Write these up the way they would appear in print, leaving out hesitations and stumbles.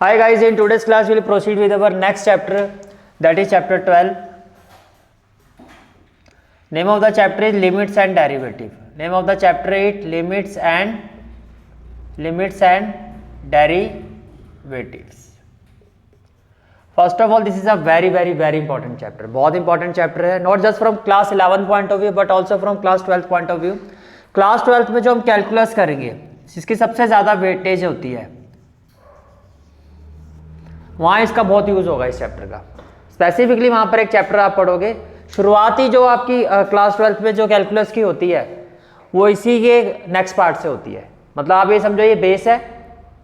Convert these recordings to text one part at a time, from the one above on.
Hi guys, in today's class we will proceed with our next chapter, that is chapter 12. Name of the chapter is limits and derivative. Name of the chapter is limits and derivatives. First of all, this is a very important chapter. बहुत important chapter है, not just from class 11 point of view but also from class 12 point of view. Class 12 में जो हम calculus करेंगे जिसकी सबसे ज़्यादा weightage होती है वहाँ इसका बहुत यूज़ होगा इस चैप्टर का. स्पेसिफिकली वहाँ पर एक चैप्टर आप पढ़ोगे, शुरुआती जो आपकी क्लास 12 में जो कैलकुलस की होती है वो इसी के नेक्स्ट पार्ट से होती है. मतलब आप ये समझो ये बेस है,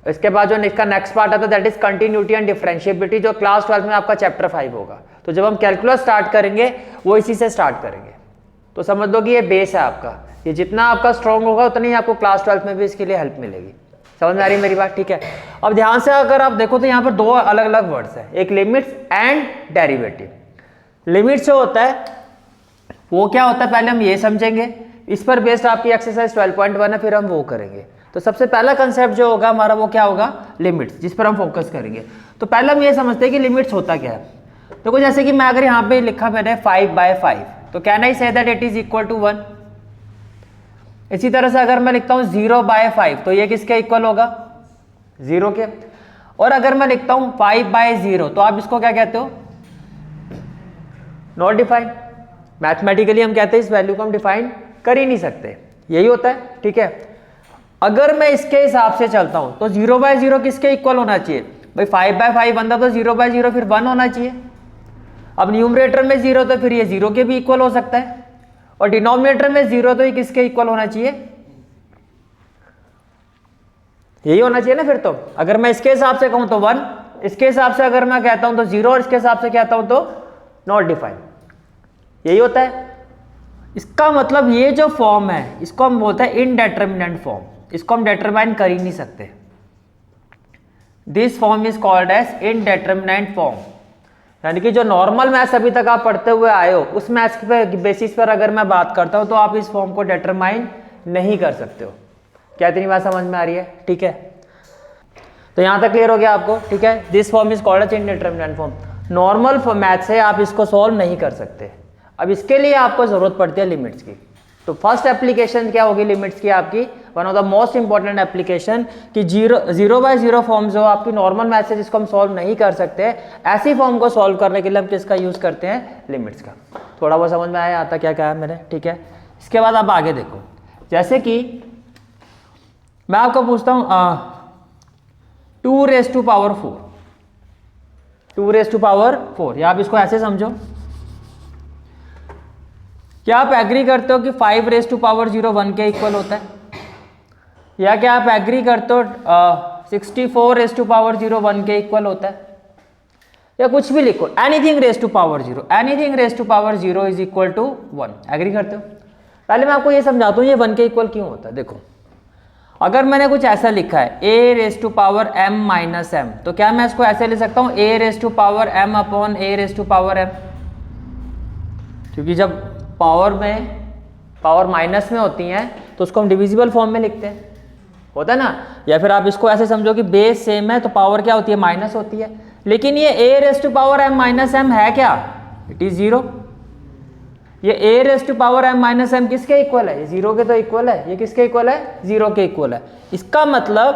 इसके बाद जो इसका नेक्स्ट पार्ट आता है that is continuity and differentiability, जो क्लास 12 में आपका चैप्टर 5 होगा. तो जब हम कैलकुलस स्टार्ट करेंगे वो इसी से स्टार्ट करेंगे. तो समझ लो कि ये बेस है आपका, ये जितना आपका स्ट्रॉन्ग होगा उतनी ही आपको क्लास 12 में भी इसके लिए हेल्प मिलेगी. समझ में आ रही है मेरी बात? ठीक है. अब ध्यान से अगर आप देखो तो यहाँ पर दो अलग अलग वर्ड्स है, एक लिमिट्स एंड डेरिवेटिव. लिमिट्स जो होता है वो क्या होता है पहले हम ये समझेंगे, इस पर बेस्ड आपकी एक्सरसाइज 12.1 है, फिर हम वो करेंगे. तो सबसे पहला कंसेप्ट जो होगा हमारा वो क्या होगा, लिमिट्स, जिस पर हम फोकस करेंगे. तो पहले हम ये समझते हैं कि लिमिट्स होता क्या है. देखो जैसे कि मैं अगर यहाँ पे लिखा मैंने 5/5 तो can I say that it is equal to 1. इसी तरह से अगर मैं लिखता हूँ 0/5 तो ये किसके इक्वल होगा, 0 के. और अगर मैं लिखता हूँ 5/0 तो आप इसको क्या कहते हो, नॉट डिफाइंड. मैथमेटिकली हम कहते हैं इस वैल्यू को हम डिफाइन कर ही नहीं सकते, यही होता है. ठीक है. अगर मैं इसके हिसाब से चलता हूं तो 0/0 किसके इक्वल होना चाहिए भाई, 5/5 बनता तो 0/0 फिर 1 होना चाहिए. अब न्यूमरेटर में 0 तो फिर ये 0 के भी इक्वल हो सकता है, और डिनोमिनेटर में 0 तो ये किसके इक्वल होना चाहिए, यही होना चाहिए ना. फिर तो अगर मैं इसके हिसाब से कहूं तो 1, इसके हिसाब से अगर मैं कहता हूं तो 0, और इसके हिसाब से कहता हूं तो नॉट डिफाइंड, यही होता है. इसका मतलब ये जो फॉर्म है इसको हम बोलते हैं इनडेटरमिनेंट फॉर्म, इसको हम डिटरमाइन कर ही नहीं सकते. This form is called as indeterminant form. यानी कि जो नॉर्मल मैथ्स अभी तक आप पढ़ते हुए आए हो उस मैथ्स के बेसिस पर अगर मैं बात करता हूं तो आप इस फॉर्म को डिटरमाइन नहीं कर सकते हो. क्या इतनी बात समझ में आ रही है? ठीक है. तो यहां तक क्लियर हो गया आपको? ठीक है. This form is called as indeterminant form. Normal maths से आप इसको सॉल्व नहीं कर सकते. अब इसके लिए आपको जरूरत पड़ती है लिमिट्स की. तो फर्स्ट एप्लीकेशन क्या होगी लिमिट्स की आपकी, one of the most important application कि 0/0 फॉर्म जो आपकी नॉर्मल मैथ से जिसको हम सॉल्व नहीं कर सकते, ऐसी फॉर्म को सॉल्व करने के लिए हम किसका यूज करते हैं, लिमिट्स का. थोड़ा बहुत समझ में आया आता क्या कहा मैंने? ठीक है. इसके बाद आप आगे देखो, जैसे कि मैं आपको पूछता हूं 2⁴ 2⁴ या आप इसको ऐसे समझो, क्या आप एग्री करते हो कि 5⁻0 1 के इक्वल होता है, या क्या आप एग्री करते हो 64⁻0 1 के इक्वल होता है, या कुछ भी लिखो, anything raise to power 0 is equal to 1. Agree करते हो? पहले मैं आपको ये समझाता हूँ ये 1 के इक्वल क्यों होता है. देखो अगर मैंने कुछ ऐसा लिखा है a⁻m - तो क्या मैं इसको ऐसे लिख सकता हूँ a⁻m/a⁻m, क्योंकि जब पावर माइनस में होती हैं तो उसको हम डिविजिबल फॉर्म में लिखते हैं, होता है ना. या फिर आप इसको ऐसे समझो कि बेस सेम है तो पावर क्या होती है, माइनस होती है. लेकिन ये a⁻m - है क्या, इट इज 0. ये a⁻m - किसके इक्वल है, ये 0 के तो इक्वल है. ये किसके इक्वल है, 0 के इक्वल है. इसका मतलब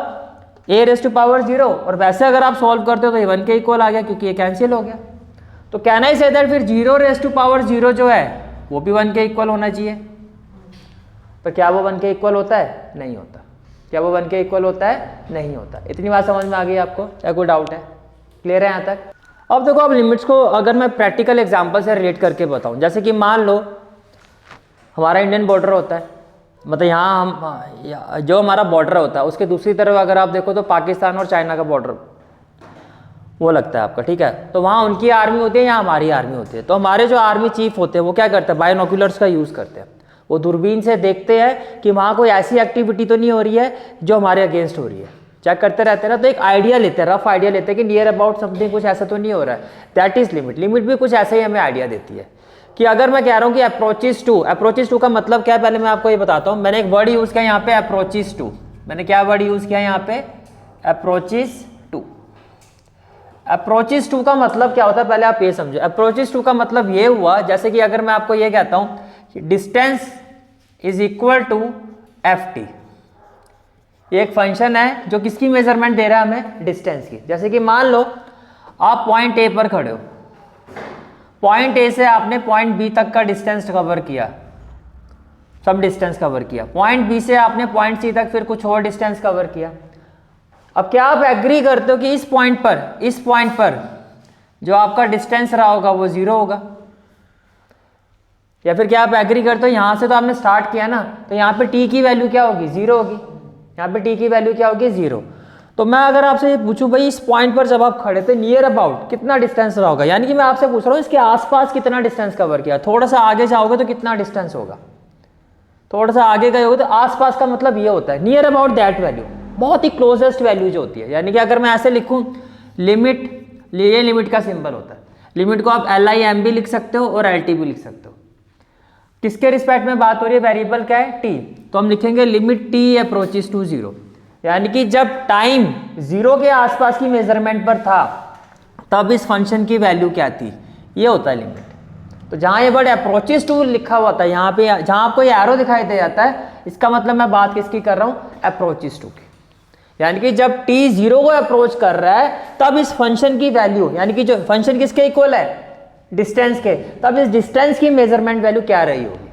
a⁻0, और वैसे अगर आप सॉल्व करते हो तो ये 1 के इक्वल आ गया क्योंकि ये कैंसिल हो गया. तो कैन आई से दैट फिर 0⁻0 जो है वो भी 1 के इक्वल होना चाहिए. तो क्या वो 1 के इक्वल होता है, नहीं होता. क्या वो 1 के इक्वल होता है, नहीं होता. इतनी बात समझ में आ गई आपको, क्या कोई डाउट है? क्लियर है यहाँ तक? अब देखो अब लिमिट्स को अगर मैं प्रैक्टिकल एग्जांपल से रिलेट करके बताऊं, जैसे कि मान लो हमारा इंडियन बॉर्डर होता है, मतलब यहाँ हम जो हमारा बॉर्डर होता है उसके दूसरी तरफ अगर आप देखो तो पाकिस्तान और चाइना का बॉर्डर वो लगता है आपका. ठीक है. तो वहाँ उनकी आर्मी होती है, यहाँ हमारी आर्मी होती है. तो हमारे जो आर्मी चीफ होते हैं वो क्या करते हैं, बायोनोकुलर्स का यूज़ करते हैं. वो दूरबीन से देखते हैं कि वहाँ कोई ऐसी एक्टिविटी तो नहीं हो रही है जो हमारे अगेंस्ट हो रही है. चेक करते रहते हैं ना, तो एक आइडिया लेते हैं, रफ आइडिया लेते हैं कि नियर अबाउट समथिंग कुछ ऐसा तो नहीं हो रहा है. That is limit. लिमिट भी कुछ ऐसा ही हमें आइडिया देती है कि अगर मैं कह रहा हूँ कि अप्रोचेस टू का मतलब क्या है, पहले मैं आपको ये बताता हूँ. मैंने एक वर्ड यूज़ किया यहाँ पे अप्रोचेस टू. मैंने क्या वर्ड यूज़ किया यहाँ पे, अप्रोचेस टू. अप्रोचेस टू का मतलब क्या होता है, पहले आप ये समझो। अप्रोचेस टू का मतलब ये हुआ, जैसे कि अगर मैं आपको ये कहता हूं कि distance is equal to F T, ये एक फंक्शन है जो किसकी मेजरमेंट दे रहा है हमें, डिस्टेंस की। जैसे कि मान लो आप पॉइंट ए पर खड़े हो, पॉइंट ए से आपने पॉइंट बी तक का डिस्टेंस कवर किया, सब डिस्टेंस कवर किया। पॉइंट बी से आपने पॉइंट सी तक फिर कुछ और डिस्टेंस कवर किया। अब क्या आप एग्री करते हो कि इस पॉइंट पर जो आपका डिस्टेंस रहा होगा वो 0 होगा? या फिर क्या आप एग्री करते हो यहां से तो आपने स्टार्ट किया ना, तो यहाँ पे t की वैल्यू क्या होगी, 0 होगी। यहाँ पे t की वैल्यू क्या होगी, 0। तो मैं अगर आपसे ये पूछूं भाई इस पॉइंट पर जब आप खड़े थे नियर अबाउट कितना डिस्टेंस रहा होगा, यानी कि मैं आपसे पूछ रहा हूँ इसके आसपास कितना डिस्टेंस कवर किया। थोड़ा सा आगे जाओगे तो कितना डिस्टेंस होगा, थोड़ा सा आगे गए होगे तो आसपास का मतलब ये होता है नियर अबाउट दैट वैल्यू, बहुत ही क्लोजेस्ट वैल्यू जो होती है। यानी कि अगर मैं ऐसे लिखूं लिमिट, ये लिमिट का सिंबल होता है। लिमिट को आप LIM भी लिख सकते हो और LT भी लिख सकते हो। किसके रिस्पेक्ट में बात हो रही है, वेरिएबल क्या है, t। तो हम लिखेंगे लिमिट t अप्रोचेस टू 0, यानी कि जब टाइम 0 के आसपास की मेजरमेंट पर था तब इस फंक्शन की वैल्यू क्या थी, ये होता है लिमिट। तो जहां ये वर्ड अप्रोचेस टू लिखा हुआ था, यहाँ पे जहां आपको ये एरो दिखाई दे जाता है, इसका मतलब मैं बात किसकी कर रहा हूं, अप्रोचेस टू की। यानी कि जब t 0 को अप्रोच कर रहा है तब इस फंक्शन की वैल्यू, यानी कि जो फंक्शन किसके इक्वल है, डिस्टेंस के, तब इस डिस्टेंस की मेजरमेंट वैल्यू क्या रही होगी।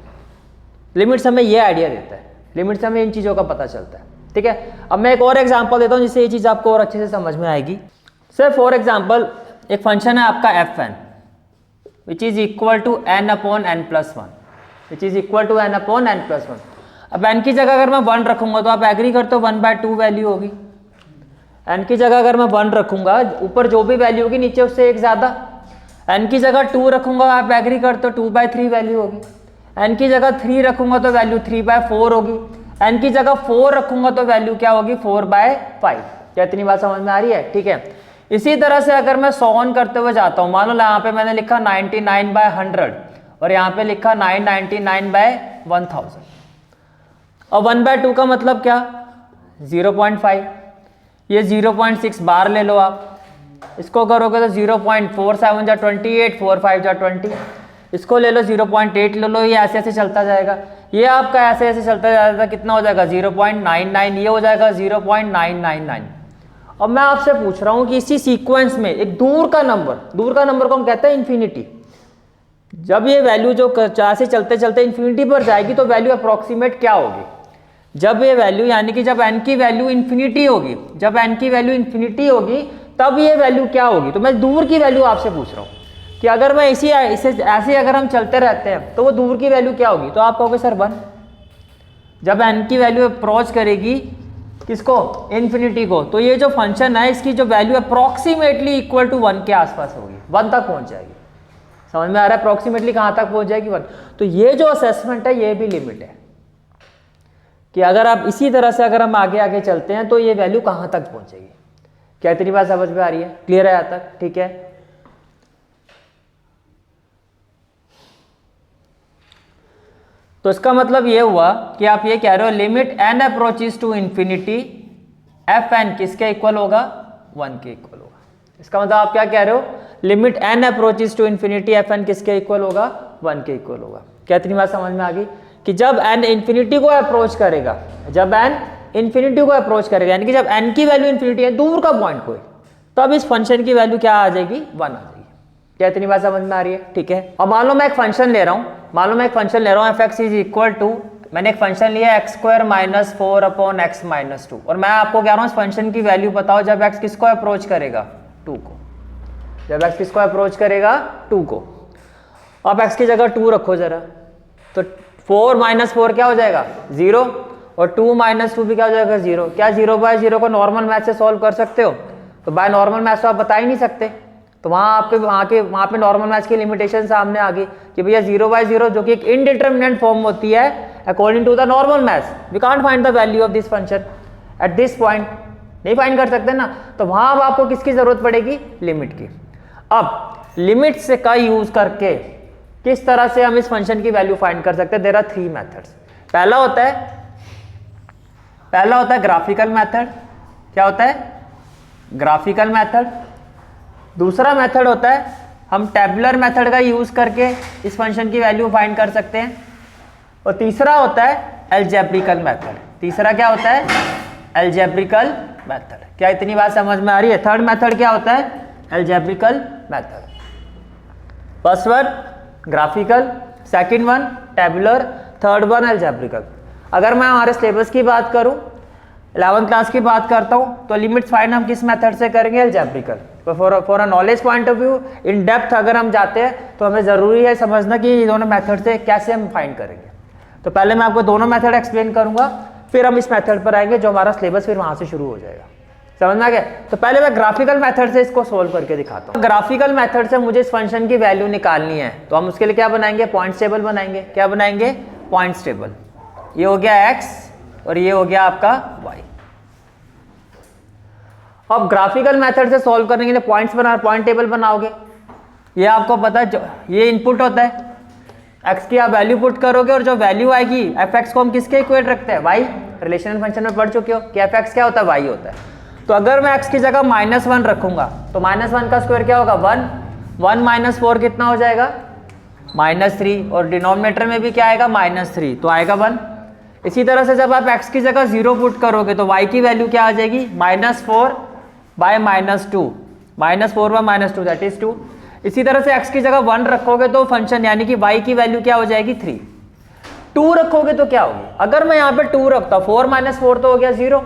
लिमिट्स हमें ये आइडिया देता है, लिमिट्स हमें इन चीजों का पता चलता है। ठीक है, अब मैं एक और एग्जांपल देता हूं जिससे ये चीज आपको और अच्छे से समझ में आएगी। सर फॉर एग्जांपल एक फंक्शन है आपका fn which is equal to n upon n plus 1, which is equal to n upon n plus 1। अब n की जगह अगर मैं 1 रखूंगा तो आप एग्री करते हो 1/2 वैल्यू होगी। n की जगह अगर मैं 1 रखूंगा, ऊपर जो भी वैल्यू होगी नीचे उससे एक ज्यादा। n की जगह 2 रखूंगा, आप एग्री करते हो 2/3 वैल्यू होगी। n की जगह 3 रखूंगा तो वैल्यू 3/4 होगी। n की जगह 4 रखूंगा तो वैल्यू क्या होगी, 4/5। क्या इतनी बात समझ में आ रही है? ठीक है, इसी तरह से अगर मैं सॉन करते हुए जाता हूं, मान लो यहाँ पे मैंने लिखा 99/100 और यहाँ पे लिखा 999/1000। और 1/2 का मतलब क्या, 0.5। ये 0.6 बार ले लो आप, इसको करोगे तो 0.47 जा 28, 45 जा 20। इसको ले लो 0.8 ले लो, ये ऐसे ऐसे चलता जाएगा। ये आपका ऐसे ऐसे चलता जाएगा, कितना हो जाएगा 0.99, ये हो जाएगा 0.999। अब मैं आपसे पूछ रहा हूं कि इसी सीक्वेंस में एक दूर का नंबर को हम कहते हैं इन्फिनिटी। जब ये वैल्यू जो ऐसे चलते चलते इन्फिनिटी पर जाएगी तो वैल्यू अप्रोक्सीमेट क्या होगी, जब ये वैल्यू, यानी कि जब n की वैल्यू इन्फिनिटी होगी, जब n की वैल्यू इन्फिनिटी होगी तब ये वैल्यू क्या होगी। तो मैं दूर की वैल्यू आपसे पूछ रहा हूं कि अगर मैं इसे ऐसे अगर हम चलते रहते हैं तो वो दूर की वैल्यू क्या होगी। तो आप कहोगे सर 1। जब n की वैल्यू अप्रोच करेगी किसको, इन्फिनिटी को, तो ये जो फंक्शन है इसकी जो वैल्यू अप्रोक्सीमेटली इक्वल टू 1 के आसपास होगी, 1 तक पहुंच जाएगी। समझ में आ रहा है, अप्रोक्सीमेटली कहां तक पहुंच जाएगी, 1। तो ये जो असेसमेंट है ये भी लिमिट है कि अगर आप इसी तरह से अगर हम आगे आगे चलते हैं तो ये वैल्यू कहां तक पहुंचेगी। क्या इतनी बात समझ में आ रही है, क्लियर है यहाँ तक? ठीक है, तो इसका मतलब ये हुआ कि आप ये कह रहे हो limit n approaches to infinity fn किसके इक्वल होगा, 1 के इक्वल होगा। इसका मतलब आप क्या कह रहे हो, limit n approaches to infinity fn किसके इक्वल होगा, 1 के इक्वल होगा। क्या इतनी बात समझ में आ गई कि जब n इन्फिनिटी को अप्रोच करेगा, जब n इन्फिनिटी को अप्रोच करेगा, यानी कि जब n की वैल्यू इन्फिनिटी है, दूर का पॉइंट कोई, तब इस फंक्शन की वैल्यू क्या आ जाएगी, 1 आ जाएगी। क्या इतनी बात समझ में आ रही है? ठीक है, अब मान लो मैं एक फंक्शन ले रहा हूं, f(x) इज इक्वल टू, मैंने एक फंक्शन लिया x² - 4 अपॉन x - 2, और मैं आपको कह रहा हूं इस फंक्शन की वैल्यू बताओ जब x किसको अप्रोच करेगा, 2 को। जब x किसको अप्रोच करेगा, 2 को। अब x की जगह 2 रखो जरा, तो 4 - 4 क्या हो जाएगा, 0, और 2 - 2 भी क्या हो जाएगा, 0। क्या 0/0 को नॉर्मल मैथ से सॉल्व कर सकते हो? तो बाय नॉर्मल मैथ तो आप बता ही नहीं सकते। तो वहां पे नॉर्मल मैथ की लिमिटेशन सामने आ गई कि भैया 0/0 जो कि एक इनडिटरमिनेट फॉर्म होती है according to the normal math, we can't find the value of this function at this point, नहीं फाइंड कर सकते ना। तो वहां अब आपको किसकी जरूरत पड़ेगी, लिमिट की। अब लिमिट से का यूज करके किस तरह से हम इस फंक्शन की वैल्यू फाइंड कर सकते हैं, देयर आर 3 मेथड्स। पहला होता है ग्राफिकल मेथड। क्या होता है, ग्राफिकल मेथड। दूसरा मेथड होता है हम टेबुलर मेथड का यूज़ करके इस फंक्शन की वैल्यू फाइंड कर सकते हैं, और तीसरा होता है अलजेब्रिकल मेथड। तीसरा क्या होता है? Algebraical method. क्या इतनी बात समझ में आ रही है? थर्ड मेथड क्या होता है? Algebraical method. First one graphical, second one tabular, third one algebraical. अगर मैं हमारे सिलेबस की बात करूं, 11th क्लास की बात करता हूं, तो लिमिट्स फाइंड हम किस मेथड से करेंगे? अलजेब्रिकल। तो for a knowledge point of view in depth अगर हम जाते हैं तो हमें ज़रूरी है समझना कि ये दोनों मेथड से कैसे हम फाइंड करेंगे। तो पहले मैं आपको दोनों मेथड एक्सप्लेन करूंगा, फिर हम इस मेथड पर आएंगे जो हमारा सिलेबस फिर वहां से शुरू हो जाएगा। समझ में आ गया? तो पहले मैं ग्राफिकल मेथड से इसको सोल्व करके दिखाता हूँ। ग्राफिकल मेथड से मुझे इस फंक्शन की वैल्यू निकालनी है, तो हम उसके लिए क्या बनाएंगे? पॉइंट्स टेबल बनाएंगे। क्या बनाएंगे? Points table. ये हो गया x और ये हो गया आपका y। अब ग्राफिकल मेथड से सॉल्व करने के लिए पॉइंट टेबल बनाओगे। ये आपको पता है, ये इनपुट होता है, x की आप वैल्यू पुट करोगे और जो वैल्यू आएगी fx को हम किसके इक्वेट रखते हैं? y। रिलेशनल फंक्शन में पढ़ चुके हो कि fx क्या होता है? y होता है। तो अगर मैं x की जगह -1 रखूंगा तो -1 का स्क्वायर क्या होगा? 1। 1 - 4 कितना हो जाएगा? -3। और डिनोमिनेटर में भी क्या आएगा? -3, तो आएगा 1। इसी तरह से जब आप x की जगह 0 पुट करोगे तो y की वैल्यू क्या आ जाएगी? -4 बाय -2, -4 बाय -2 दैट इज 2। इसी तरह से x की जगह 1 रखोगे तो फंक्शन यानी कि y की वैल्यू क्या हो जाएगी? 3। 2 रखोगे तो क्या होगी? अगर मैं यहाँ पे 2 रखता हूँ, 4 - 4 तो हो गया 0,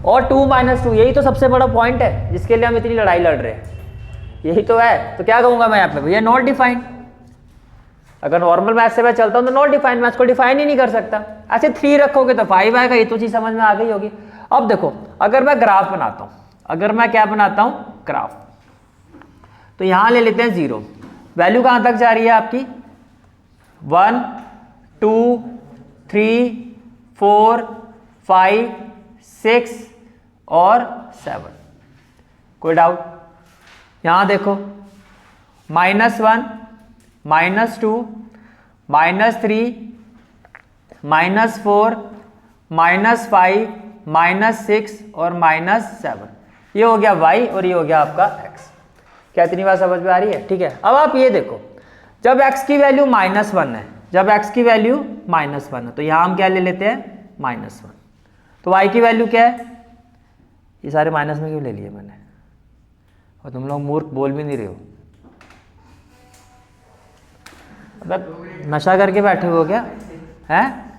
और 2 - 2 यही तो सबसे बड़ा पॉइंट है जिसके लिए हम इतनी लड़ाई लड़ रहे हैं, यही तो है। तो क्या कहूँगा मैं यहाँ पे? भैया नॉट डिफाइंड। अगर नॉर्मल मैथ से मैं चलता हूँ तो नॉट डिफाइंड, मैं इसको डिफाइन ही नहीं कर सकता। ऐसे 3 रखोगे तो 5 आएगा, ये तो चीज़ समझ में आ गई होगी। अब देखो, अगर मैं ग्राफ बनाता हूँ, अगर मैं क्या बनाता हूँ? ग्राफ। तो यहाँ ले लेते हैं 0। वैल्यू कहाँ तक जा रही है आपकी? 1 2 3 4 5 6 और 7। कोई डाउट? यहाँ देखो, -1 -2 -3 -4 -5 -6 और -7। ये हो गया y और ये हो गया आपका x। क्या इतनी बात समझ में आ रही है? ठीक है। अब आप ये देखो, जब x की वैल्यू -1 है, जब x की वैल्यू -1 है तो यहाँ हम क्या ले लेते हैं? -1। तो y की वैल्यू क्या है? ये सारे माइनस में क्यों ले लिए मैंने? और तुम लोग मूर्ख बोल भी नहीं रहे हो। अब नशा करके बैठे हो क्या? हैं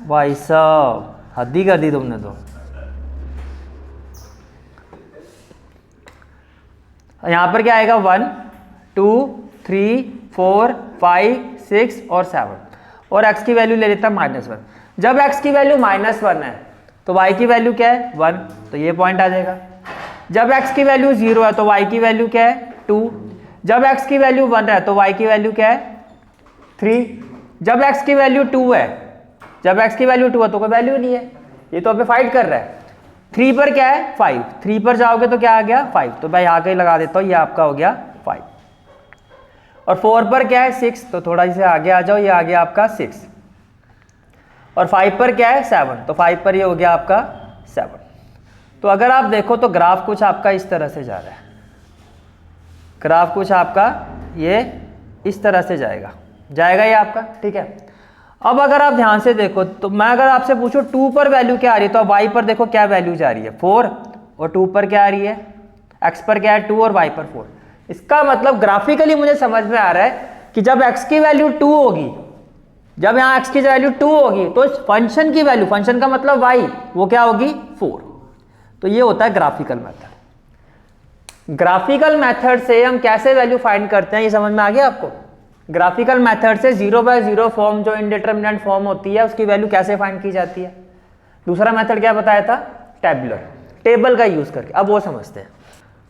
भाई साहब, हद ही कर दी तुमने तो। यहाँ पर क्या आएगा? 1 2 3 4 5 6 और 7, और x की वैल्यू ले लेता -1। जब x की वैल्यू -1 है तो y की वैल्यू क्या है? 1, तो ये पॉइंट आ जाएगा। जब x की वैल्यू 0 है तो y की वैल्यू क्या है? 2। जब x की वैल्यू 1 है तो y की वैल्यू क्या है? 3। जब x की वैल्यू 2 है, जब x की वैल्यू 2 है तो कोई वैल्यू नहीं है, ये तो अभी फाइट कर रहा है। 3 पर क्या है? 5। 3 पर जाओगे तो क्या आ गया? 5, तो मैं यहाँ कहीं लगा देता हूँ, ये आपका हो गया 5। और 4 पर क्या है? 6, तो थोड़ा से आगे आ जाओ, ये आ गया आपका 6। और 5 पर क्या है? 7, तो 5 पर ये हो गया आपका 7। तो अगर आप देखो तो ग्राफ कुछ आपका इस तरह से जा रहा है, ग्राफ कुछ आपका ये इस तरह से जाएगा ये आपका। ठीक है। अब अगर आप ध्यान से देखो तो मैं अगर आपसे पूछूं 2 पर वैल्यू क्या आ रही है, तो y पर देखो क्या वैल्यू जा रही है? 4, और 2 पर क्या आ रही है? x पर क्या है? 2 और y पर 4। इसका मतलब ग्राफिकली मुझे समझ में आ रहा है कि जब x की वैल्यू 2 होगी, जब यहाँ x की वैल्यू 2 होगी तो इस फंक्शन की वैल्यू, फंक्शन का मतलब y, वो क्या होगी? 4। तो ये होता है ग्राफिकल मेथड। ग्राफिकल मेथड से हम कैसे वैल्यू फाइंड करते हैं, ये समझ में आ गया आपको? ग्राफिकल मेथड से 0/0 फॉर्म, जो इनडिटरमिनेंट फॉर्म होती है, उसकी वैल्यू कैसे फाइंड की जाती है। दूसरा मेथड क्या बताया था? टेबुलर, टेबल का यूज करके। अब वो समझते हैं।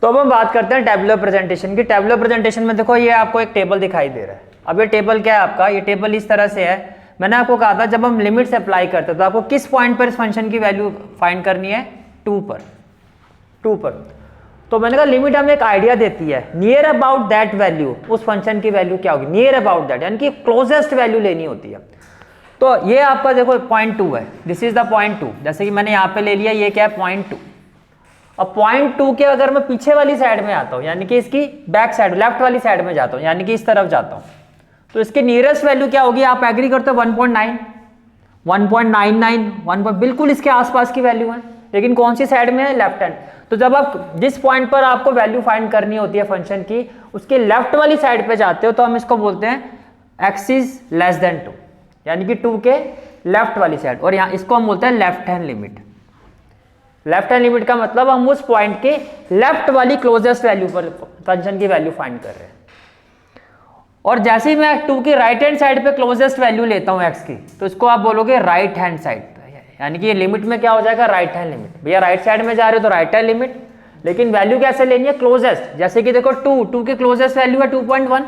तो अब हम बात करते हैं टेबुलर प्रेजेंटेशन की। टेबुलर प्रेजेंटेशन में देखो, ये आपको एक टेबल दिखाई दे रहा है। अब ये टेबल क्या है आपका? ये टेबल इस तरह से है। मैंने आपको कहा था जब हम लिमिट्स अप्लाई करते हैं तो आपको किस पॉइंट पर इस फंक्शन की वैल्यू फाइंड करनी है? 2 पर। 2 पर। तो मैंने कहा लिमिट हमें एक आइडिया देती है, नियर अबाउट दैट वैल्यू, उस फंक्शन की वैल्यू क्या होगी? नियर अबाउट दैट, यानी कि क्लोजेस्ट वैल्यू लेनी होती है। तो ये आपका देखो 0.2 है, दिस इज द 0.2। जैसे कि मैंने यहाँ पे ले लिया, ये क्या है? 0.2। अब पॉइंट 2 के अगर मैं पीछे वाली साइड में आता हूँ, यानी कि इसकी बैक साइड लेफ्ट वाली साइड में जाता हूँ, यानी कि इस तरफ जाता हूँ, तो इसके नियरेस्ट वैल्यू क्या होगी? आप एग्री करते हो 1.9, 1.99, 1. बिल्कुल इसके आसपास की वैल्यू है, लेकिन कौन सी साइड में है? Left hand. तो जब आप जिस पॉइंट पर आपको वैल्यू फाइंड करनी होती है फंक्शन की, उसके लेफ्ट वाली साइड पे जाते हो, तो हम इसको बोलते हैं x इज लेस देन 2, यानी कि 2 के लेफ्ट वाली साइड, और यहाँ इसको हम बोलते हैं left hand limit. Left hand limit का मतलब हम उस पॉइंट के लेफ्ट वाली क्लोजेस्ट वैल्यू पर फंक्शन की वैल्यू फाइंड कर रहे हैं। और जैसे ही मैं 2 की राइट हैंड साइड पे क्लोजेस्ट वैल्यू लेता हूं x की, तो इसको आप बोलोगे राइट हैंड साइड, यानी कि ये लिमिट में क्या हो जाएगा? Right hand limit. भैया राइट साइड में जा रहे हो तो राइट हैंड लिमिट, लेकिन वैल्यू कैसे लेनी है? क्लोजेस्ट। जैसे कि देखो 2 के क्लोजेस्ट वैल्यू है 2.1,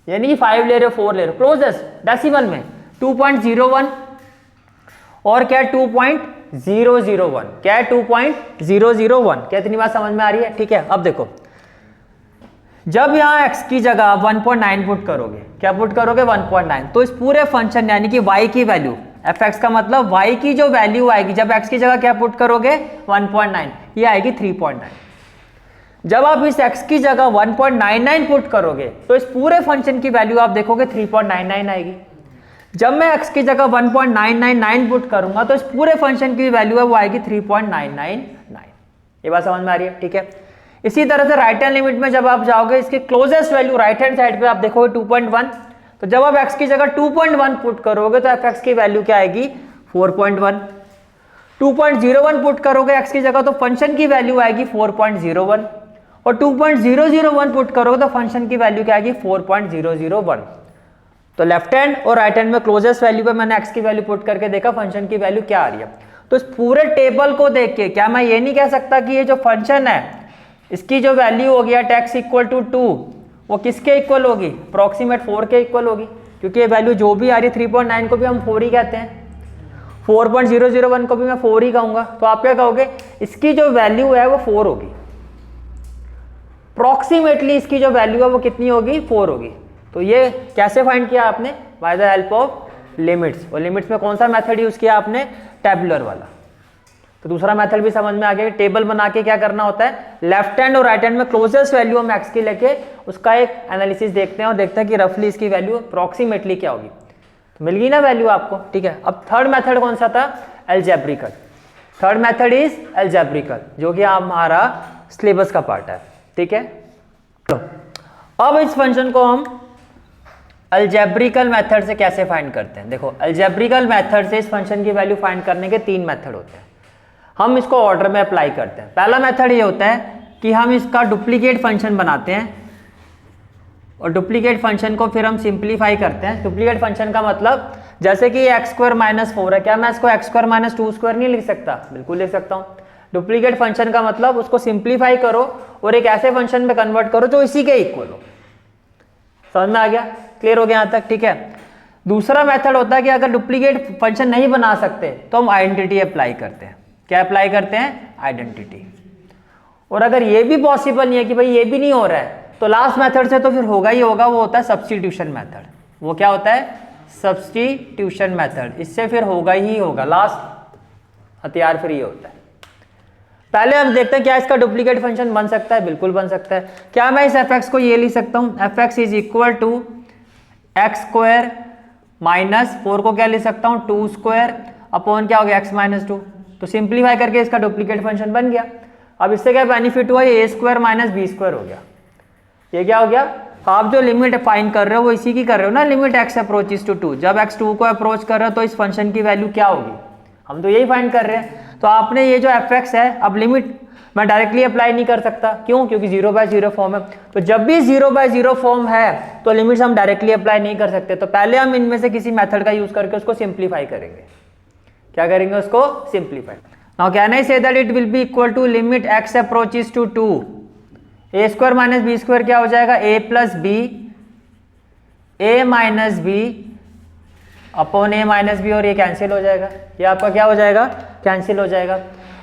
यानी कि 5 ले रहे हो 4 ले रहे हो, क्लोजेस्ट डेसिमल में 2.01, और क्या 2.001, क्या 2.001। क्या इतनी बात समझ में आ रही है? ठीक है। अब देखो, जब यहाँ x की जगह 1.9 पुट करोगे, क्या पुट करोगे? 1.9, तो इस पूरे फंक्शन यानी कि y की वैल्यू, fx का मतलब y की जो वैल्यू आएगी जब x की जगह क्या पुट करोगे? 1.9, ये आएगी 3.9। जब आप इस x की जगह 1.99 पुट करोगे, तो इस पूरे फंक्शन की वैल्यू आप देखोगे 3.99 आएगी। जब मैं x की जगह 1.999 पुट करूंगा, तो इस पूरे फंक्शन की वैल्यू है वो आएगी 3.999। ये बात समझ में आ रही है? ठीक है। इसी तरह से राइट हैंड लिमिट में जब आप जाओगे, इसकी closest value right hand side पे आप देखोगे 2.1, तो जब आप x की जगह 2.1 पुट करोगे, तो fx की वैल्यू क्या आएगी? 4.1। 2.01 पुट करोगे x की जगह, तो फंक्शन की वैल्यू आएगी 4.01, और 2.001 पुट करोगे तो फंक्शन की वैल्यू क्या आएगी? 4.001। तो लेफ्ट हैंड और राइट हैंड में क्लोजेस्ट वैल्यू पे मैंने x की वैल्यू पुट करके देखा फंक्शन की वैल्यू क्या आ रही है। तो इस पूरे टेबल को देख के क्या मैं ये नहीं कह सकता कि ये जो फंक्शन है, इसकी जो वैल्यू होगी एट x इक्वल टू 2, वो किसके इक्वल होगी? अप्रॉक्सीमेट 4 के इक्वल होगी, क्योंकि ये वैल्यू जो भी आ रही है 3.9 को भी हम 4 ही कहते हैं, 4.001 को भी मैं 4 ही कहूंगा। तो आप क्या कहोगे? इसकी जो वैल्यू है वो 4 होगी, अप्रॉक्सीमेटली इसकी जो वैल्यू है वो कितनी होगी? 4 होगी। तो ये कैसे फाइंड किया आपने? By the help of limits. और लिमिट्स में कौन सा मेथड यूज किया आपने? टेबुलर वाला। तो दूसरा मेथड भी समझ में आ गया। टेबल बना के क्या करना होता है? लेफ्ट हैंड और राइट हैंड में क्लोजेस्ट वैल्यू हम एक्स की लेके उसका एक एनालिसिस देखते हैं और देखते हैं कि रफली इसकी वैल्यू अप्रॉक्सीमेटली क्या होगी। तो मिल गई ना वैल्यू आपको? ठीक है। अब थर्ड मेथड कौन सा था? Algebraical. Third method is algebraical, जो कि हमारा सिलेबस का पार्ट है। ठीक है। तो अब इस फंक्शन को हम अलजेब्रिकल मेथड से कैसे फाइंड करते हैं? देखो, अलजेब्रिकल मेथड से इस फंक्शन की वैल्यू फाइंड करने के 3 मेथड होते हैं। हम इसको ऑर्डर में अप्लाई करते हैं। पहला मेथड ये होता है कि हम इसका डुप्लीकेट फंक्शन बनाते हैं और डुप्लीकेट फंक्शन को फिर हम सिंप्लीफाई करते हैं। डुप्लीकेट फंक्शन का मतलब जैसे कि x स्क्वायर माइनस 4 है, क्या मैं इसको x स्क्वायर माइनस 2 स्क्वायर नहीं लिख सकता? बिल्कुल लिख सकता हूँ। डुप्लीकेट फंक्शन का मतलब उसको सिंप्लीफाई करो और एक ऐसे फंक्शन में कन्वर्ट करो जो इसी के इक्वल हो। समझ में आ गया? क्लियर हो गया यहाँ तक? ठीक है। दूसरा मेथड होता है कि अगर डुप्लीकेट फंक्शन नहीं बना सकते तो हम आइडेंटिटी अप्लाई करते हैं। क्या अप्लाई करते हैं? आइडेंटिटी। और अगर ये भी पॉसिबल नहीं है कि भाई ये भी नहीं हो रहा है, तो लास्ट मेथड से तो फिर होगा ही होगा, वो होता है सब्स्टिट्यूशन मेथड। वो क्या होता है? Substitution method. इससे फिर होगा ही होगा, लास्ट हथियार फिर ये होता है। पहले हम देखते हैं क्या इसका डुप्लीकेट फंक्शन बन सकता है? बिल्कुल बन सकता है। क्या मैं इस fx को ये लिख सकता हूँ? fx is equal to X square minus 4 को क्या लिख सकता हूँ? 2 स्क्वायर अपॉन क्या हो गया? x minus 2। तो सिंप्लीफाई करके इसका डुप्लीकेट फंक्शन बन गया। अब इससे क्या बेनिफिट हुआ? ये a square minus B square हो गया। ये क्या हो गया? आप जो लिमिट फाइंड कर रहे हो वो इसी की कर रहे हो ना, लिमिट x अप्रोचेस टू 2। जब x 2 को अप्रोच कर रहे हो तो इस फंक्शन की वैल्यू क्या होगी? हम तो यही फाइंड कर रहे हैं। तो आपने ये जो fx है, अब लिमिट मैं डायरेक्टली अप्लाई नहीं कर सकता। क्यों? क्योंकि 0/0 फॉर्म है। तो जब भी 0/0 फॉर्म है तो लिमिट्स हम डायरेक्टली अप्लाई नहीं कर सकते। तो पहले हम इनमें से किसी मेथड का यूज करके उसको सिंप्लीफाई करेंगे। क्या करेंगे? उसको simplify. Now can I say that it will be equal to limit x approaches to 2, a square minus B square क्या हो जाएगा? a plus b, a minus b upon a minus b, और ये cancel हो जाएगा। ये आपका क्या हो जाएगा? कैंसिल हो जाएगा।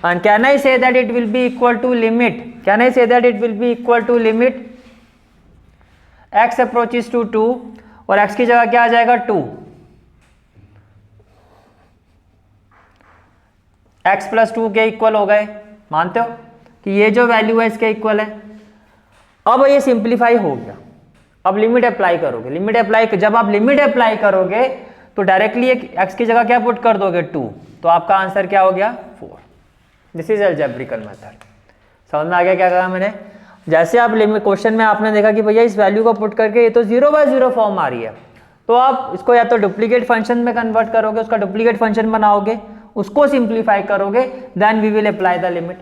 And can I say that it will be equal to limit, can I say that it will be equal to limit x approaches to 2, और x की जगह क्या आ जाएगा? 2, x प्लस 2 के इक्वल हो गए, मानते हो? कि ये जो वैल्यू है इसके इक्वल है। अब ये सिंप्लीफाई हो गया, अब लिमिट अप्लाई करोगे, लिमिट अप्लाई, जब आप लिमिट अप्लाई करोगे तो डायरेक्टली एक x की जगह क्या पुट कर दोगे 2, तो आपका आंसर क्या हो गया 4। This is algebraical method. समझ में आ गया क्या कहा मैंने? जैसे आप लिमिट क्वेश्चन में आपने देखा कि भैया इस वैल्यू को पुट करके ये तो 0/0 फॉर्म आ रही है, तो आप इसको या तो डुप्लीकेट फंक्शन में कन्वर्ट करोगे, उसका डुप्लीकेट फंक्शन बनाओगे, उसको सिंप्लीफाई करोगे, then we will apply the limit.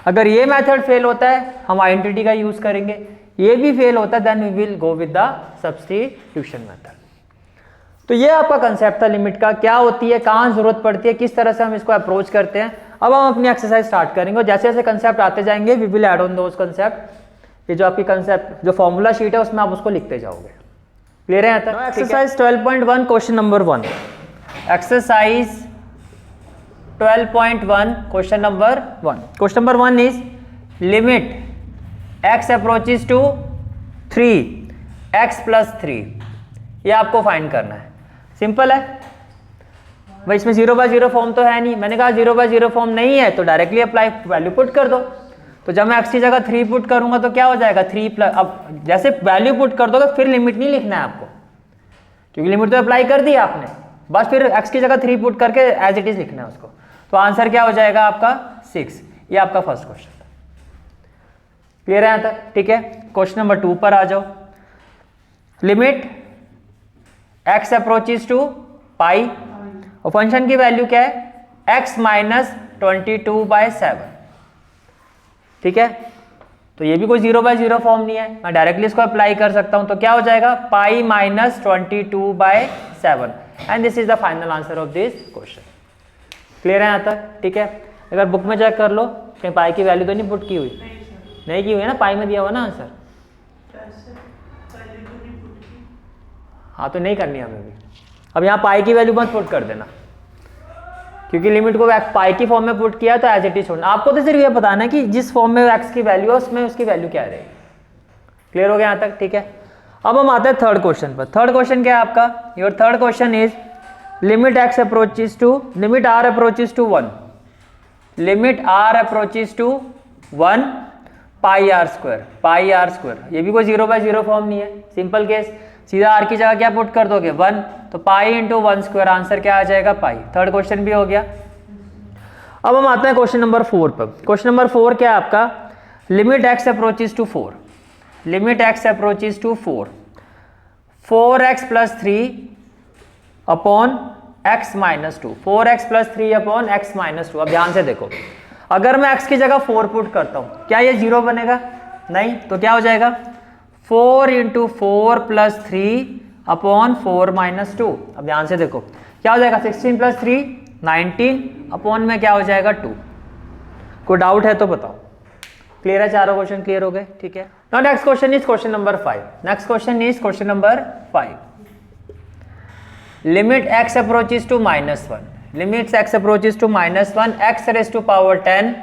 अगर ये मेथड फेल होता है हम आइडेंटिटी का यूज करेंगे, ये भी फेल होता है then we will go with the substitution method. तो ये आपका कंसेप्ट था लिमिट का, क्या होती है, कहाँ जरूरत पड़ती है, किस तरह से हम इसको अप्रोच करते हैं। अब हम अपनी एक्सरसाइज स्टार्ट करेंगे और जैसे जैसे कंसेप्ट आते जाएंगे we will add on those concept. ये जो आपकी कंसेप्ट जो फॉर्मूला शीट है उसमें आप उसको लिखते जाओगे। क्लियर है? Exercise 12.1 question number 1। Exercise 12.1 question number 1। Question number 1 is limit x approaches to 3x + 3। ये आपको फाइंड करना है, सिंपल है भाई। इसमें 0/0 फॉर्म तो है नहीं, मैंने कहा 0/0 फॉर्म नहीं है तो डायरेक्टली अप्लाई वैल्यू पुट कर दो। तो जब मैं x की जगह 3 पुट करूंगा तो क्या हो जाएगा 3 प्लस, अब जैसे वैल्यू पुट कर दोगे फिर लिमिट नहीं लिखना है आपको, क्योंकि लिमिट तो अप्लाई कर दी आपने, बस फिर x की जगह 3 पुट करके एज इट इज लिखना है उसको। तो आंसर क्या हो जाएगा आपका 6। ये आपका फर्स्ट क्वेश्चन था। क्लियर है यहाँ तक? ठीक है, क्वेश्चन नंबर 2 पर आ जाओ। लिमिट x अप्रोचेस टू पाई और फंक्शन की वैल्यू क्या है x - 22/7। ठीक है, तो ये भी कोई 0/0 फॉर्म नहीं है, मैं डायरेक्टली इसको अप्लाई कर सकता हूं। तो क्या हो जाएगा पाई - 22/7 and this is the final answer of this question. Clear है यहाँ तक? ठीक है, अगर बुक में चेक कर लो कहीं पाई की वैल्यू तो नहीं पुट की हुई, नहीं की हुई है ना, पाई में दिया हुआ ना आंसर। हाँ तो नहीं करनी हमें भी। अब यहाँ पाई की वैल्यू मत पुट कर देना, क्योंकि लिमिट को पाई की फॉर्म में पुट किया तो एज इट इज छोड़ना। आपको तो सिर्फ ये बताना है कि जिस फॉर्म में एक्स की वैल्यू है उसमें उसकी वैल्यू क्या रहेगी। क्लियर हो गया यहाँ तक? ठीक है, अब हम आते हैं थर्ड क्वेश्चन पर। थर्ड क्वेश्चन क्या है आपका? Your third question is limit x approaches to, limit r approaches to 1, limit r approaches to 1 pi r square, pi r square. ये भी कोई 0/0 फॉर्म नहीं है, सिंपल केस, सीधा r की जगह क्या पुट कर दोगे 1, तो पाई इंटू 1 स्क्वायर, आंसर क्या आ जाएगा पाई। थर्ड क्वेश्चन भी हो गया। अब हम आते हैं क्वेश्चन नंबर 4 पर। क्वेश्चन नंबर 4 क्या है आपका? Limit x approaches to 4, limit x approaches to 4, 4x + 3 upon x - 2, 4x + 3 upon x - 2। अब ध्यान से देखो, अगर मैं x की जगह 4 पुट करता हूं क्या ये 0 बनेगा? नहीं, तो क्या हो जाएगा 4 × 4 + 3 अपॉन 4 - 2। अब ध्यान से देखो क्या हो जाएगा 16 + 3 19 अपॉन में क्या हो जाएगा 2। कोई डाउट है तो बताओ। क्लियर है? चारों क्वेश्चन क्लियर हो गए? ठीक है, now next question is question number 5। Next question is question number 5। Limit x approaches to -1, limit x approaches to -1 x⁻10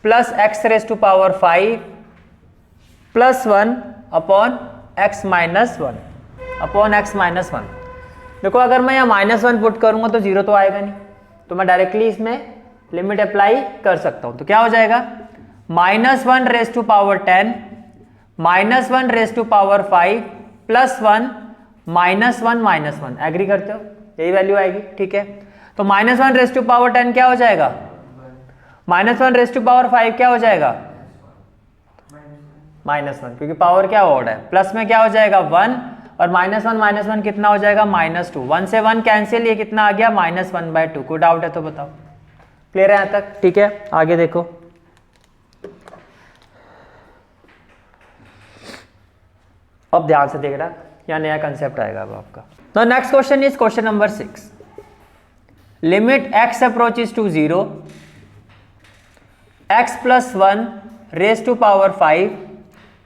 plus x⁻5 plus 1 upon x - 1 upon x - 1। देखो अगर मैं यहाँ -1 पुट करूंगा तो 0 तो आएगा नहीं, तो मैं डायरेक्टली इसमें लिमिट अप्लाई कर सकता हूं। तो क्या हो जाएगा -1⁻10 -1⁻5 प्लस 1 -1 एग्री करते हो? यही वैल्यू आएगी। ठीक है, तो -1⁻10 क्या हो जाएगा, -1⁻5 क्या हो जाएगा -1, क्योंकि पावर क्या ऑड है। प्लस में क्या हो जाएगा 1 और -1 कितना हो जाएगा -2। 1 से 1 कैंसिल, ये कितना आ गया -1/2। कोई डाउट है तो बताओ। क्लियर है यहाँ तक? ठीक है, आगे देखो। अब ध्यान से देख रहा, यहाँ नया कंसेप्ट आएगा अब आपका। तो next question is question number 6। Limit x approaches to 0, x + 1 raised to power 5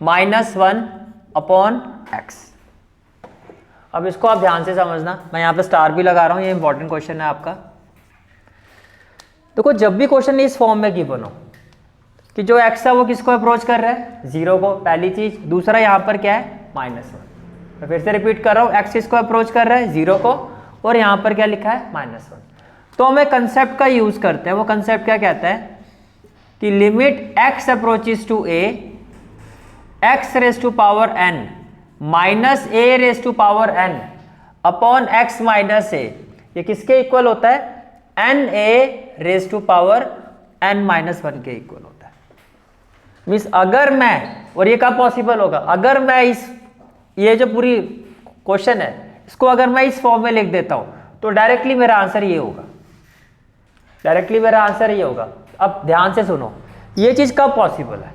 -1 upon x। अब इसको आप ध्यान से समझना, मैं यहाँ पे स्टार भी लगा रहा हूँ, ये इंपॉर्टेंट क्वेश्चन है आपका। देखो जब भी क्वेश्चन इस फॉर्म में गिवन हो कि जो x है वो किसको अप्रोच कर रहा है 0 को, पहली चीज। दूसरा यहाँ पर क्या है -1। मैं फिर से रिपीट कर रहा हूँ, x किसको अप्रोच कर रहा है 0 को, और यहाँ पर क्या लिखा है -1। तो हम एक कंसेप्ट का यूज करते हैं। वो कंसेप्ट क्या कहता है कि limit x approaches to a x raise to power n minus a raise to power n upon x minus a, ये किसके इक्वल होता है? n a raise to power n minus 1 के इक्वल होता है। मीन्स अगर मैं, और ये कब पॉसिबल होगा? अगर मैं ये जो पूरी क्वेश्चन है इसको अगर मैं इस फॉर्म में लिख देता हूं तो डायरेक्टली मेरा आंसर ये होगा, डायरेक्टली मेरा आंसर ये होगा। अब ध्यान से सुनो, ये चीज कब पॉसिबल है?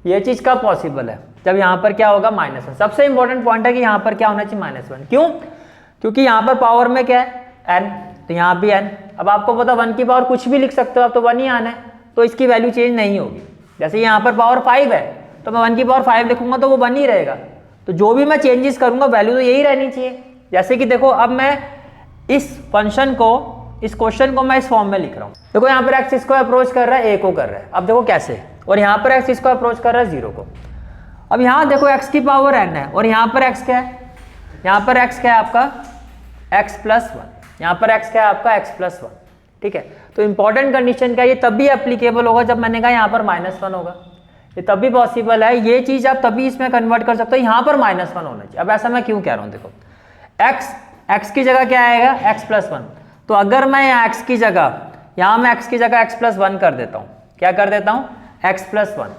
ये चीज कब पॉसिबल है? जब यहां पर क्या होगा? -1। सबसे इंपॉर्टेंट पॉइंट है कि यहां पर क्या होना चाहिए? -1। क्यों? क्योंकि यहां पर पावर में क्या है? n, तो यहां भी n। अब आपको पता 1 की पावर कुछ भी लिख सकते हो, अब तो 1 ही आना है, तो इसकी वैल्यू चेंज नहीं होगी। जैसे यहां पर पावर 5 है तो मैं 1 की पावर 5 लिखूंगा तो वो 1 ही रहेगा। तो जो भी मैं चेंजेस करूंगा वैल्यू तो यही रहनी चाहिए। जैसे कि देखो, अब मैं इस फंक्शन को, इस क्वेश्चन को मैं इस फॉर्म में लिख रहा हूं। देखो यहां पर x इसको अप्रोच कर रहा है, a को कर रहा है। अब देखो कैसे, और यहां पर x इसको अप्रोच कर रहा है 0 को। अब यहां देखो x की पावर n है और यहां पर x क्या है? यहां पर x क्या है आपका? x plus 1। यहां पर x क्या है आपका? x plus 1। ठीक है, तो इंपॉर्टेंट कंडीशन क्या है? ये तभी एप्लीकेबल होगा जब मैंने कहा यहां पर -1 होगा। ये तभी पॉसिबल है, ये चीज आप तभी इसमें कन्वर्ट कर सकते हो, यहां पर -1 होना चाहिए। अब ऐसा मैं क्यों कह रहा हूं? देखो x की जगह क्या आएगा? x plus 1। तो अगर मैं यहाँ x की जगह, यहाँ मैं x की जगह x प्लस 1 कर देता हूँ, क्या कर देता हूँ? x plus 1।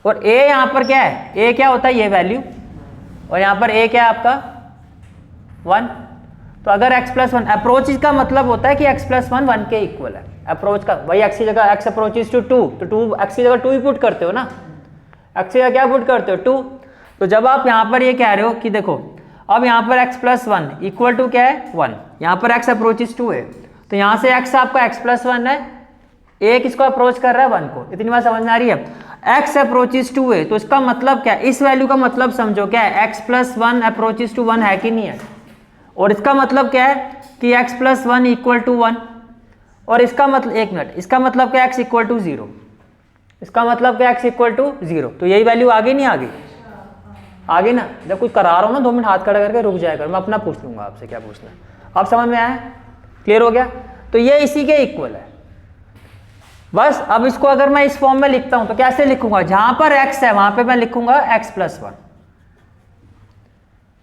और a यहाँ पर क्या है? a क्या होता है? ये वैल्यू, और यहाँ पर a क्या है आपका? 1। तो अगर x प्लस 1, अप्रोच का मतलब होता है कि x प्लस 1 1 के इक्वल है। अप्रोच का वही, x की जगह x अप्रोचेस टू 2, तो 2 x की जगह 2 ही पुट करते हो ना, x की जगह क्या पुट करते हो? 2। तो जब आप यहाँ पर ये कह रहे हो कि देखो अब यहाँ पर x प्लस 1 इक्वल टू क्या है? 1। यहाँ पर x अप्रोचेस 2 है, तो यहाँ से x आपका x प्लस 1 है, a किसको अप्रोच कर रहा है? 1 को। इतनी बात समझ में आ रही है? x अप्रोचेस 2 है, तो इसका मतलब क्या है? इस वैल्यू का मतलब समझो क्या है? x प्लस 1 अप्रोचेस टू 1 है कि नहीं है? और इसका मतलब क्या है कि x प्लस 1 इक्वल टू 1, और इसका मतलब, एक मिनट, इसका मतलब क्या? x equal to 0। इसका मतलब क्या? x equal to 0। तो यही वैल्यू आगे नहीं आगे? आगे ना। जब कुछ करा रहा हूं ना 2 मिनट हाथ खड़ा करके रुक जाया कर, मैं अपना पूछ लूंगा आपसे क्या पूछना है। आप समझ में आया? क्लियर हो गया? तो ये इसी के इक्वल है बस। अब इसको अगर मैं इस फॉर्म में लिखता हूं तो कैसे लिखूंगा? जहां पर x है वहां पे मैं लिखूंगा x प्लस 1,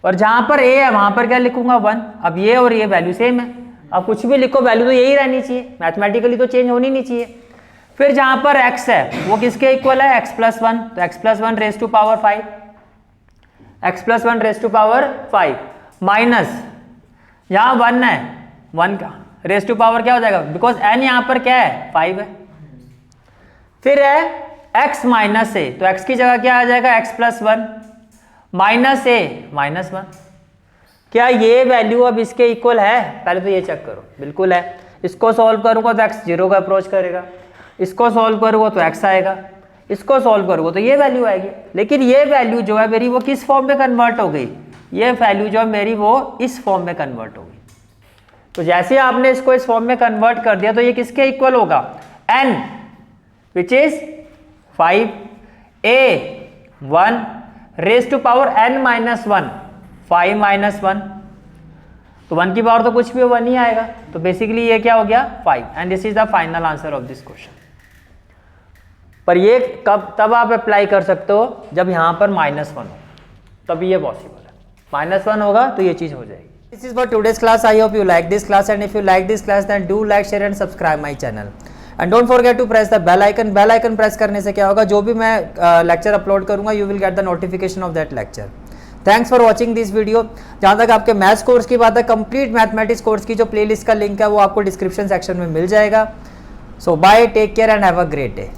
और जहां पर a है वहां पर क्या लिखूंगा? 1। अब ये और ये वैल्यू सेम है, अब कुछ भी लिखो वैल्यू तो यही रहनी चाहिए, मैथमेटिकली तो चेंज होनी नहीं चाहिए। फिर जहां पर x है वो किसके इक्वल है? x प्लस 1, तो x plus 1 raise to power 5, x plus 1 raise to power 5 minus यहाँ 1 है, 1 का रेज टू पावर क्या हो जाएगा? बिकॉज n यहाँ पर क्या है? 5 है। फिर है x माइनस a, तो x की जगह क्या आ जाएगा? x plus 1 minus a minus 1। क्या ये वैल्यू अब इसके इक्वल है? पहले तो ये चेक करो, बिल्कुल है। इसको सॉल्व करूंगा तो x 0 का अप्रोच करेगा, इसको सॉल्व करूंगा तो x आएगा, इसको सॉल्व करूंगा तो ये वैल्यू आएगी। लेकिन ये वैल्यू जो है मेरी वो किस फॉर्म में कन्वर्ट हो गई? ये वैल्यू जो है मेरी वो इस फॉर्म में कन्वर्ट हो गई। तो जैसे आपने इसको इस फॉर्म में कन्वर्ट कर दिया तो ये किसके इक्वल होगा? n which is 5 a 1 raise to power n minus 1 5 minus 1, तो 1 की पावर तो कुछ भी 1 ही आएगा। तो बेसिकली ये क्या हो गया? 5, and this is the final answer of this question. पर ये कब तब आप अप्लाई कर सकते हो? जब यहाँ पर -1 हो, तभी ये पॉसिबल है। -1 होगा तो ये चीज हो जाएगी। This is for today's class. I hope you like this class, and if you like this class then do like, share and subscribe my channel, and don't forget to press the bell icon. Bell icon press करने से क्या होगा? जो भी मैं lecture upload करूंगा you will get the notification of that lecture. Thanks for watching this video. जहाँ तक आपके मैथ्स कोर्स की बात है, कंप्लीट मैथमेटिक्स कोर्स की जो प्लेलिस्ट का लिंक है वो आपको डिस्क्रिप्शन सेक्शन में मिल जाएगा। So bye, take care and have a great day.